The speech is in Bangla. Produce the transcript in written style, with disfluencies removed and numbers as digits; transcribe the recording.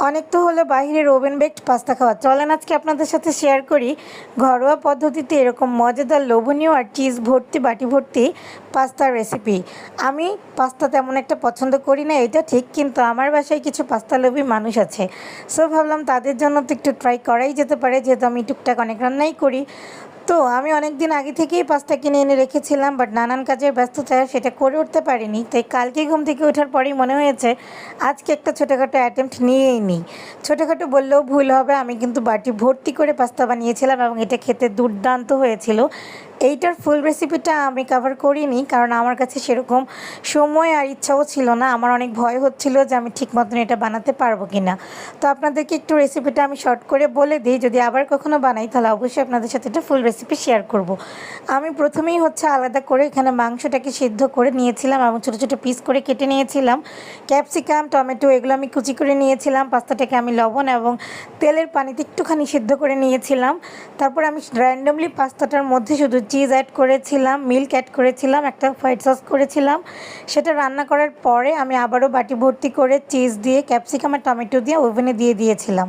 অনেক তো হলো বাইরের ওভেন বেকড পাস্তা খাওয়া। চলেন আজকে আপনাদের সাথে শেয়ার করি ঘরোয়া পদ্ধতিতে এরকম মজাদার, লোভনীয় আর চিজ ভর্তি বাটি ভর্তি পাস্তার রেসিপি। আমি পাস্তা তেমন একটা পছন্দ করি না, এটা ঠিক, কিন্তু আমার বাসায় কিছু পাস্তা লোভী মানুষ আছে। সো ভাবলাম তাদের জন্য তো একটু ট্রাই করাই যেতে পারে, যেহেতু আমি টুকটাক অনেক রান্নাই করি। তো আমি অনেক দিন আগে থেকেই পাস্তা কিনে এনে রেখেছিলাম, বাট নানান কাজের ব্যস্ততায় সেটা করে উঠতে পারিনি। তাই কালকে ঘুম থেকে ওঠার পরেই মনে হয়েছে আজকে একটা ছোটোখাটো অ্যাটেম্প্ট নিয়েই নিই। ছোটোখাটো বললেও ভুল হবে, আমি কিন্তু বাটি ভর্তি করে পাস্তা বানিয়েছিলাম এবং এটা খেতে দুর্দান্ত হয়েছিল। এইটার ফুল রেসিপিটা আমি কভার করিনি, কারণ আমার কাছে সেরকম সময় আর ইচ্ছাও ছিল না। আমার অনেক ভয় হচ্ছিল যে আমি ঠিক মতন এটা বানাতে পারবো কি না। তো আপনাদেরকে একটু রেসিপিটা আমি শর্ট করে বলে দিই, যদি আবার কখনো বানাই তাহলে অবশ্যই আপনাদের সাথে এটা ফুল রেসিপি শেয়ার করব। আমি প্রথমেই আলাদা করে এখানে মাংসটাকে সিদ্ধ করে নিয়েছিলাম এবং ছোটো ছোটো পিস করে কেটে নিয়েছিলাম। ক্যাপসিকাম, টমেটো এগুলো আমি কুচি করে নিয়েছিলাম। পাস্তাটাকে আমি লবণ এবং তেলের পানিতে একটুখানি সিদ্ধ করে নিয়েছিলাম। তারপর আমি র্যান্ডমলি পাস্তাটার মধ্যে শুধু চিজ অ্যাড করেছিলাম, মিল্ক অ্যাড করেছিলাম, একটা হোয়াইট সস করেছিলাম। সেটা রান্না করার পরে আমি আবারও বাটি ভর্তি করে চিজ দিয়ে, ক্যাপসিকাম আর টমেটো দিয়ে ওভেনে দিয়ে দিয়েছিলাম।